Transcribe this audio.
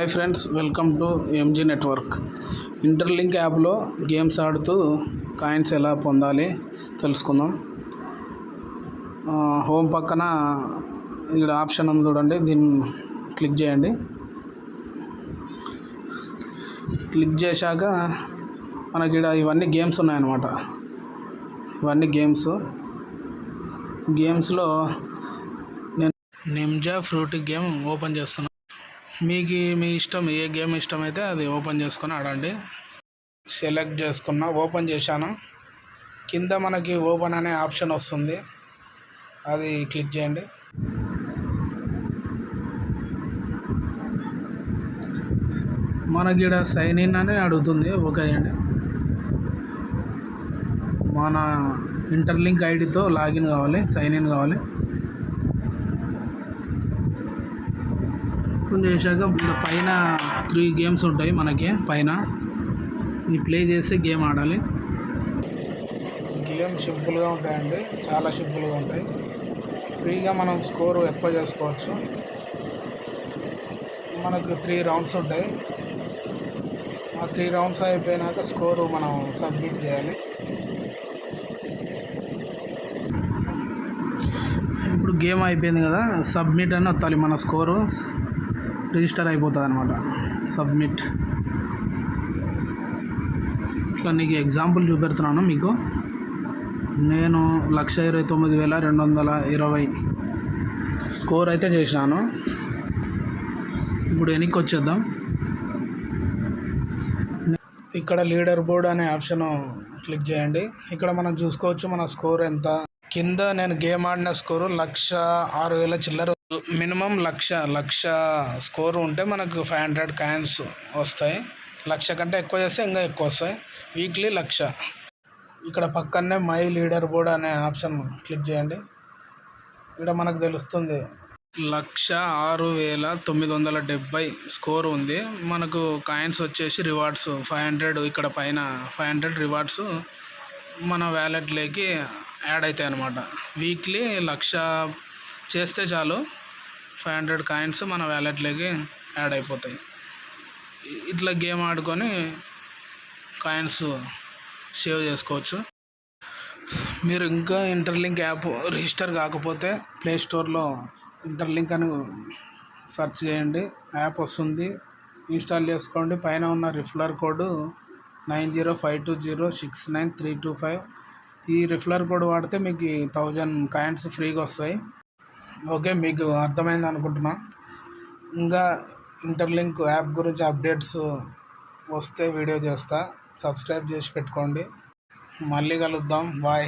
Hi friends, welcome to MG network. Interlink యాప్లో games ఆడుతూ coins ఎలా పొందాలి తెలుసుకుందాం. హోమ్ పక్కన ఇక్కడ ఆప్షన్ ఉంది చూడండి, దీన్ని క్లిక్ చేయండి. క్లిక్ చేశాక మనకి ఇక్కడ ఇవన్నీ గేమ్స్ ఉన్నాయన్నమాట. ఇవన్నీ గేమ్స్లో నేను నింజా ఫ్రూటీ గేమ్ ఓపెన్ చేస్తున్నాను. మీకు మీ ఇష్టం, ఏ గేమ్ ఇష్టమైతే అది ఓపెన్ చేసుకొని ఆడండి. సెలెక్ట్ చేసుకున్నా, ఓపెన్ చేశాను. కింద మనకి ఓపెన్ అనే ఆప్షన్ వస్తుంది, అది క్లిక్ చేయండి. మనకి ఇక్కడ సైన్ ఇన్ అని అడుగుతుంది, ఓకే చేయండి. మన ఇంటర్లింక్ ఐడితో లాగిన్ కావాలి, సైన్ ఇన్ కావాలి. చేశాక పైన 3 గేమ్స్ ఉంటాయి మనకి. పైన ఈ ప్లే చేసి గేమ్ ఆడాలి. గేమ్ సింపుల్గా ఉంటాయండి, చాలా సింపుల్గా ఉంటాయి. ఫ్రీగా మనం స్కోరు ఎక్కువ చేసుకోవచ్చు. మనకు 3 రౌండ్స్ ఉంటాయి. ఆ 3 రౌండ్స్ అయిపోయినాక స్కోరు మనం సబ్మిట్ చేయాలి. ఇప్పుడు గేమ్ అయిపోయింది కదా, సబ్మిట్ అని వస్తాలి. మన స్కోరు రిజిస్టర్ అయిపోతుంది అనమాట. సబ్మిట్. ఇట్లా నీకు ఎగ్జాంపుల్ చూపెడుతున్నాను మీకు. నేను 1,29,220 స్కోర్ అయితే చేసినాను. ఇప్పుడు వెనక్కి వచ్చేద్దాం. ఇక్కడ లీడర్ బోర్డ్ అనే ఆప్షన్ క్లిక్ చేయండి. ఇక్కడ మనం చూసుకోవచ్చు మన స్కోర్ ఎంత. కింద నేను గేమ్ ఆడిన స్కోరు 1,06,000 చిల్లర. మినిమం 1,00,000 స్కోర్ ఉంటే మనకు 500 కాయిన్స్ వస్తాయి. 1,00,000 కంటే ఎక్కువ చేస్తే ఇంకా ఎక్కువ వస్తాయి. వీక్లీ 1,00,000. ఇక్కడ పక్కనే మై లీడర్ బోర్డ్ అనే ఆప్షన్ క్లిక్ చేయండి. ఇక్కడ మనకు తెలుస్తుంది 1,06,970 స్కోర్ ఉంది. మనకు కాయిన్స్ వచ్చేసి రివార్డ్స్ 500. ఇక్కడ పైన 500 రివార్డ్స్ మన వ్యాలెట్లోకి యాడ్ అవుతాయి అన్నమాట. వీక్లీ 1,00,000 చేస్తే చాలు, 500 కాయిన్స్ మన వ్యాలెట్లోకి యాడ్ అయిపోతాయి. ఇట్లా గేమ్ ఆడుకొని కాయిన్స్ సేవ్ చేసుకోవచ్చు. మీరు ఇంకా ఇంటర్లింక్ యాప్ రిజిస్టర్ కాకపోతే ప్లేస్టోర్లో ఇంటర్లింక్ అని సెర్చ్ చేయండి, యాప్ వస్తుంది. ఇన్స్టాల్ చేసుకోండి. పైన ఉన్న రిఫరల్ కోడ్ 9052069325. ఈ రిఫరల్ కోడ్ వాడితే మీకు 1000 కాయిన్స్ ఫ్రీగా వస్తాయి. ఓకే, మీకు అర్థమైంది అనుకుంటున్నా. ఇంకా ఇంటర్లింక్ యాప్ గురించి అప్డేట్స్ వస్తే వీడియో చేస్తా. సబ్స్క్రైబ్ చేసి పెట్టుకోండి. మళ్ళీ కలుద్దాం. బాయ్.